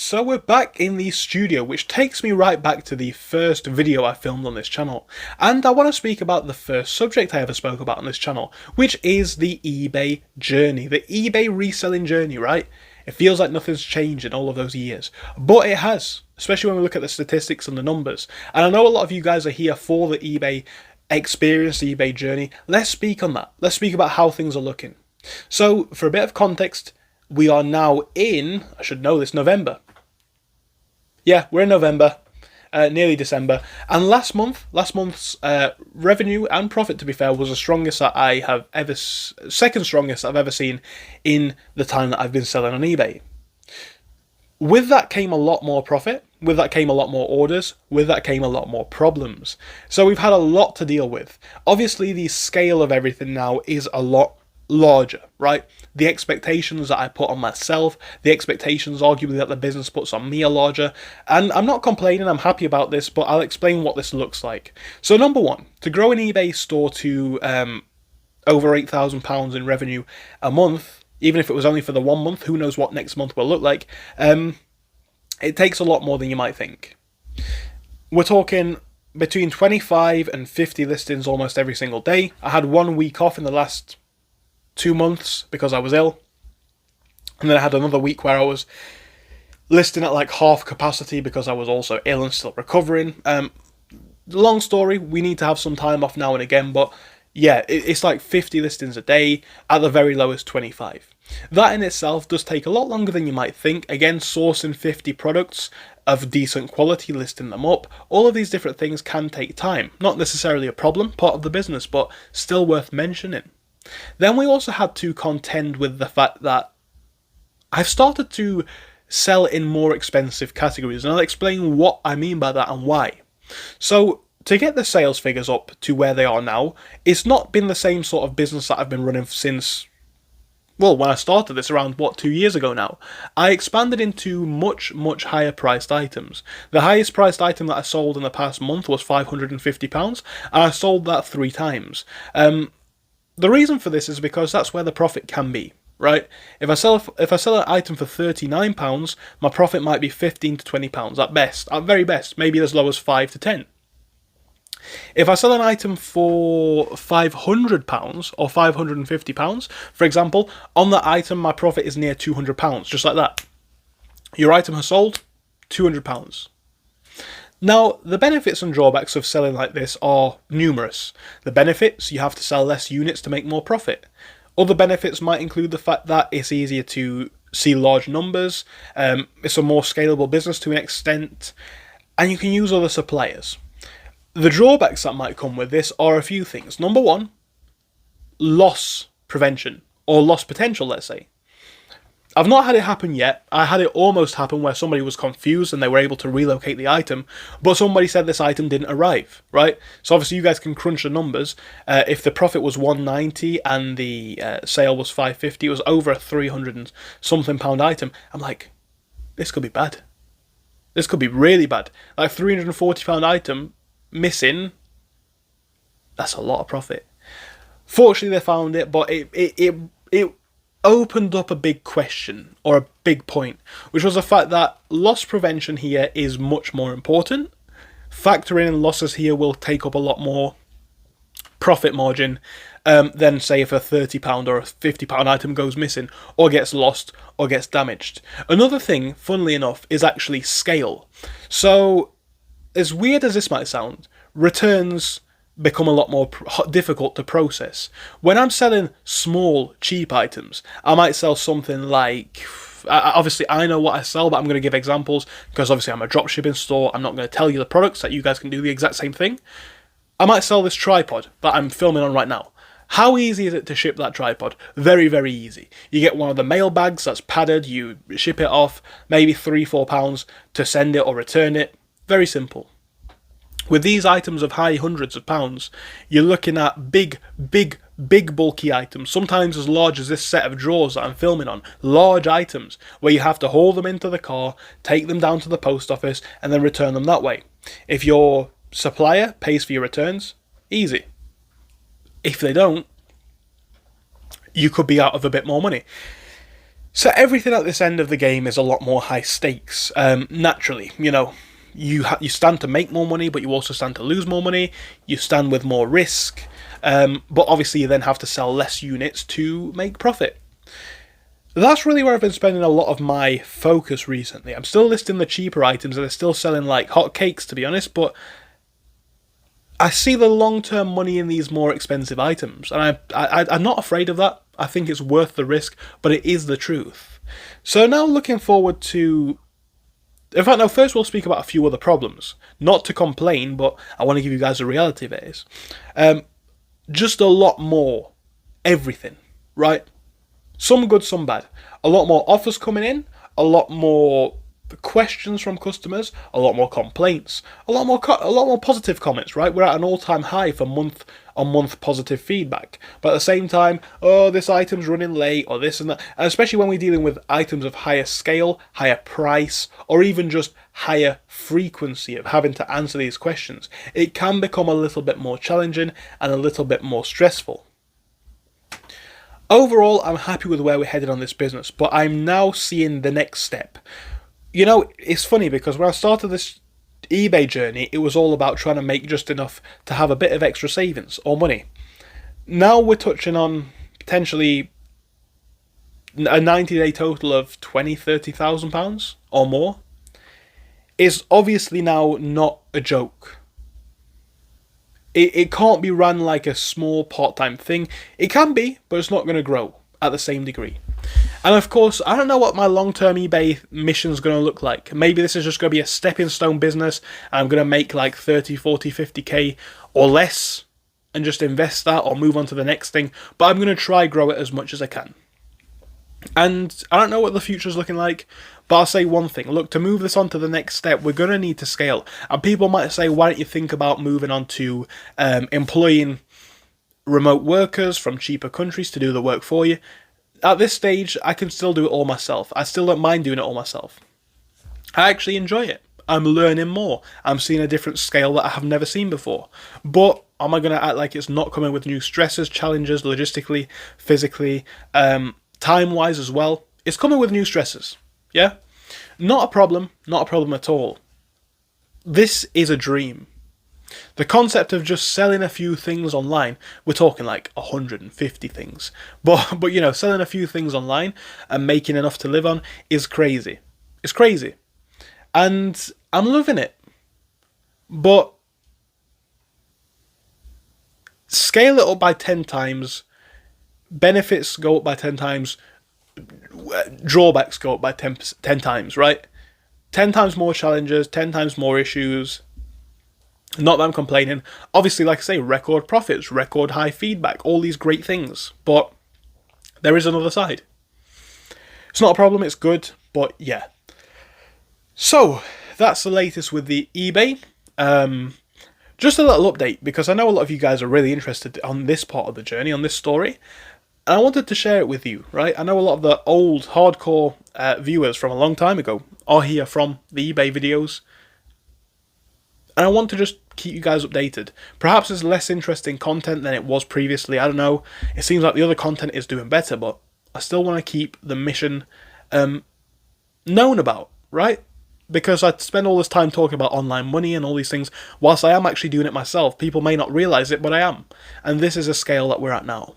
So we're back in the studio, which takes me right back to the first video I filmed on this channel. And I want to speak about the first subject I ever spoke about on this channel, which is the eBay journey, the eBay reselling journey, right? It feels like nothing's changed in all of those years, but it has, especially when we look at the statistics and the numbers. And I know a lot of you guys are here for the eBay experience, the eBay journey. Let's speak on that. Let's speak about how things are looking. So for a bit of context, we are now in, I should know this, November. Yeah, we're in November, nearly December. And last month's revenue and profit, to be fair, was the strongest that I have ever, second strongest I've ever seen in the time that I've been selling on eBay. With that came a lot more profit. With that came a lot more orders. With that came a lot more problems. So we've had a lot to deal with. Obviously, the scale of everything now is a lot larger, right? The expectations that I put on myself, the expectations arguably that the business puts on me are larger, and I'm not complaining, I'm happy about this, but I'll explain what this looks like. So number one, to grow an eBay store to over £8,000 in revenue a month, even if it was only for the 1 month, who knows what next month will look like, it takes a lot more than you might think. We're talking between 25 and 50 listings almost every single day. I had 1 week off in the last 2 months because I was ill, and then I had another week where I was listing at like half capacity because I was also ill and still recovering. Long story, we need to have some time off now and again, but yeah, it's like 50 listings a day, at the very lowest 25. That in itself does take a lot longer than you might think. Again, sourcing 50 products of decent quality, listing them up, all of these different things can take time. Not necessarily a problem, part of the business, but still worth mentioning. Then we also had to contend with the fact that I've started to sell in more expensive categories, and I'll explain what I mean by that and why. So to get the sales figures up to where they are now, it's not been the same sort of business that I've been running since, well, when I started this around, 2 years ago now. I expanded into much higher priced items. The highest priced item that I sold in the past month was £550, and I sold that 3 times. The reason for this is because that's where the profit can be, right? If I sell an item for £39, my profit might be £15 to £20 at best, at very best, maybe as low as £5 to £10. If I sell an item for £500 or £550, for example, on that item my profit is near £200, just like that. Your item has sold, £200. Now, the benefits and drawbacks of selling like this are numerous. The benefits, you have to sell less units to make more profit. Other benefits might include the fact that it's easier to see large numbers, it's a more scalable business to an extent, and you can use other suppliers. The drawbacks that might come with this are a few things. Number one, loss prevention, or loss potential, let's say. I've not had it happen yet. I had it almost happen where somebody was confused and they were able to relocate the item, but somebody said this item didn't arrive, right? So obviously you guys can crunch the numbers. If the profit was £190 and the sale was £550, it was over a 300 and something pound item. I'm like, this could be bad. This could be really bad. Like £340 item missing, that's a lot of profit. Fortunately they found it, but it opened up a big question, or a big point, which was the fact that loss prevention here is much more important. Factoring in losses here will take up a lot more profit margin than, say, if a £30 or a £50 item goes missing, or gets lost, or gets damaged. Another thing, funnily enough, is actually scale. So, as weird as this might sound, returns become a lot more difficult to process. When I'm selling small, cheap items, I might sell something like, obviously I know what I sell, but I'm going to give examples, because obviously I'm a dropshipping store, I'm not going to tell you the products, that you guys can do the exact same thing. I might sell this tripod that I'm filming on right now. How easy is it to ship that tripod? Very, very easy. You get one of the mail bags that's padded, you ship it off, maybe £3-4 to send it or return it. Very simple. With these items of high hundreds of pounds, you're looking at big bulky items, sometimes as large as this set of drawers that I'm filming on. Large items, where you have to haul them into the car, take them down to the post office, and then return them that way. If your supplier pays for your returns, easy. If they don't, you could be out of a bit more money. So everything at this end of the game is a lot more high stakes. Naturally, you stand to make more money, but you also stand to lose more money. You stand with more risk, but obviously you then have to sell less units to make profit. That's really where I've been spending a lot of my focus recently. I'm still listing the cheaper items and they're still selling like hotcakes, to be honest, but I see the long-term money in these more expensive items, and I'm not afraid of that. I think it's worth the risk, but it is the truth. So now looking forward to... In fact, no, first we'll speak about a few other problems. Not to complain, but I want to give you guys a reality of it is. Just a lot more everything, right? Some good, some bad. A lot more offers coming in, a lot more questions from customers, a lot more complaints, a lot more positive comments, right? We're at an all-time high for month-on-month positive feedback. But at the same time, oh, this item's running late, or this and that. And especially when we're dealing with items of higher scale, higher price, or even just higher frequency of having to answer these questions, it can become a little bit more challenging and a little bit more stressful. Overall, I'm happy with where we're headed on this business, but I'm now seeing the next step. It's funny because when I started this eBay journey, it was all about trying to make just enough to have a bit of extra savings or money. Now we're touching on potentially a 90-day total of £20,000-30,000 or more. It's obviously now not a joke. It can't be run like a small part-time thing. It can be, but it's not going to grow at the same degree. And of course, I don't know what my long-term eBay mission is going to look like. Maybe this is just going to be a stepping stone business, and I'm going to make like 30, 40, 50k or less, and just invest that or move on to the next thing. But I'm going to try grow it as much as I can. And I don't know what the future's looking like, but I'll say one thing. Look, to move this on to the next step, we're going to need to scale. And people might say, why don't you think about moving on to employing remote workers from cheaper countries to do the work for you? At this stage, I can still do it all myself. I still don't mind doing it all myself. I actually enjoy it. I'm learning more. I'm seeing a different scale that I have never seen before. But am I going to act like it's not coming with new stresses, challenges, logistically, physically, time-wise as well? It's coming with new stresses. Yeah? Not a problem. Not a problem at all. This is a dream. The concept of just selling a few things online, we're talking like 150 things, but selling a few things online and making enough to live on is crazy. It's crazy. And I'm loving it. But scale it up by 10 times, benefits go up by 10 times, drawbacks go up by 10 times, right? 10 times more challenges, 10 times more issues. Not that I'm complaining. Obviously, like I say, record profits, record high feedback, all these great things. But there is another side. It's not a problem, it's good, but yeah. So, that's the latest with the eBay. Just a little update, because I know a lot of you guys are really interested on this part of the journey, on this story. And I wanted to share it with you, right? I know a lot of the old, hardcore viewers from a long time ago are here from the eBay videos. And I want to just keep you guys updated. Perhaps there's less interesting content than it was previously. I don't know. It seems like the other content is doing better, but I still want to keep the mission known about, right? Because I spend all this time talking about online money and all these things. Whilst I am actually doing it myself, people may not realise it, but I am. And this is a scale that we're at now.